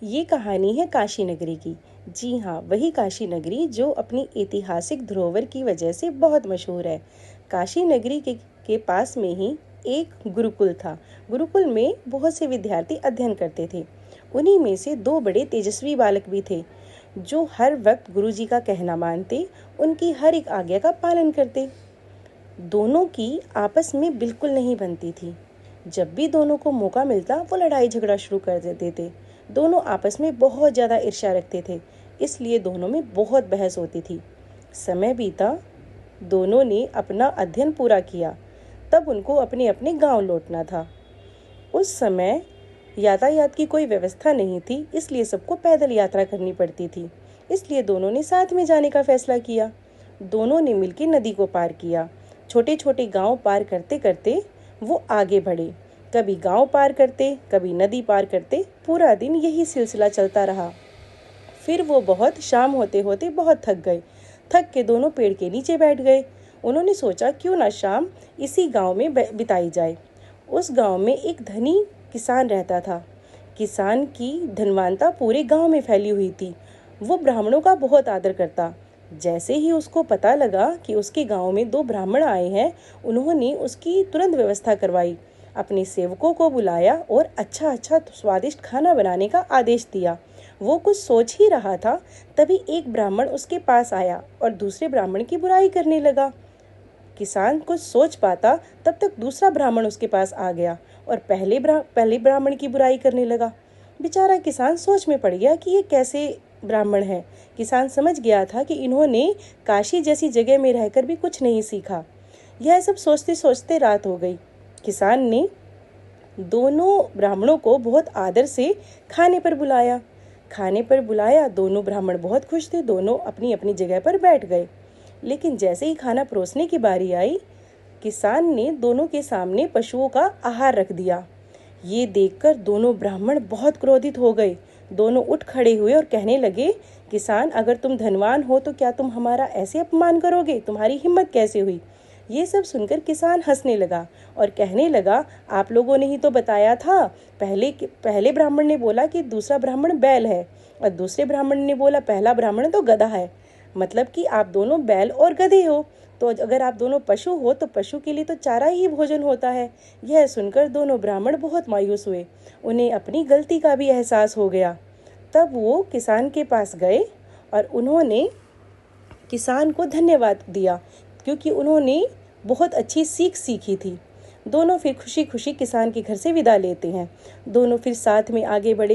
ये कहानी है काशी नगरी की। जी हाँ, वही काशी नगरी जो अपनी ऐतिहासिक धरोहर की वजह से बहुत मशहूर है। काशी नगरी के पास में ही एक गुरुकुल था। गुरुकुल में बहुत से विद्यार्थी अध्ययन करते थे। उन्हीं में से दो बड़े तेजस्वी बालक भी थे, जो हर वक्त गुरुजी का कहना मानते, उनकी हर एक आज्ञा का पालन करते। दोनों की आपस में बिल्कुल नहीं बनती थी। जब भी दोनों को मौका मिलता वो लड़ाई झगड़ा शुरू कर देते थे। दोनों आपस में बहुत ज़्यादा ईर्ष्या रखते थे, इसलिए दोनों में बहुत बहस होती थी। समय बीता, दोनों ने अपना अध्ययन पूरा किया। तब उनको अपने अपने गांव लौटना था। उस समय यातायात की कोई व्यवस्था नहीं थी, इसलिए सबको पैदल यात्रा करनी पड़ती थी। इसलिए दोनों ने साथ में जाने का फैसला किया। दोनों ने मिलकर नदी को पार किया। छोटे छोटे गांव पार करते करते वो आगे बढ़े। कभी गांव पार करते, कभी नदी पार करते। पूरा दिन यही सिलसिला चलता रहा। फिर वो बहुत शाम होते होते बहुत थक गए। थक के दोनों पेड़ के नीचे बैठ गए। उन्होंने सोचा क्यों ना शाम इसी गांव में बिताई जाए। उस गांव में एक धनी किसान रहता था। किसान की धनवानता पूरे गांव में फैली हुई थी। वो ब्राह्मणों का बहुत आदर करता। जैसे ही उसको पता लगा कि उसके गांव में दो ब्राह्मण आए हैं, उन्होंने उसकी तुरंत व्यवस्था करवाई। अपने सेवकों को बुलाया और अच्छा अच्छा स्वादिष्ट खाना बनाने का आदेश दिया। वो कुछ सोच ही रहा था, तभी एक ब्राह्मण उसके पास आया और दूसरे ब्राह्मण की बुराई करने लगा। किसान कुछ सोच पाता तब तक दूसरा ब्राह्मण उसके पास आ गया और पहले ब्राह्मण की बुराई करने लगा। बेचारा किसान सोच में पड़ गया कि ये कैसे ब्राह्मण है। किसान समझ गया था कि इन्होंने काशी जैसी जगह में रहकर भी कुछ नहीं सीखा। यह सब सोचते सोचते रात हो गई। किसान ने दोनों ब्राह्मणों को बहुत आदर से खाने पर बुलाया। दोनों ब्राह्मण बहुत खुश थे। दोनों अपनी अपनी जगह पर बैठ गए। लेकिन जैसे ही खाना परोसने की बारी आई, किसान ने दोनों के सामने पशुओं का आहार रख दिया। ये देखकर दोनों ब्राह्मण बहुत क्रोधित हो गए। दोनों उठ खड़े हुए और कहने लगे, किसान, अगर तुम धनवान हो तो क्या तुम हमारा ऐसे अपमान करोगे? तुम्हारी हिम्मत कैसे हुई? ये सब सुनकर किसान हंसने लगा और कहने लगा, आप लोगों ने ही तो बताया था। पहले ब्राह्मण ने बोला कि दूसरा ब्राह्मण बैल है, और दूसरे ब्राह्मण ने बोला पहला ब्राह्मण तो गधा है। मतलब कि आप दोनों बैल और गधे हो। तो अगर आप दोनों पशु हो तो पशु के लिए तो चारा ही भोजन होता है। यह सुनकर दोनों ब्राह्मण बहुत मायूस हुए। उन्हें अपनी गलती का भी एहसास हो गया। तब वो किसान के पास गए और उन्होंने किसान को धन्यवाद दिया, क्योंकि उन्होंने बहुत अच्छी सीख सीखी थी। दोनों फिर खुशी खुशी किसान के घर से विदा लेते हैं। दोनों फिर साथ में आगे बढ़े।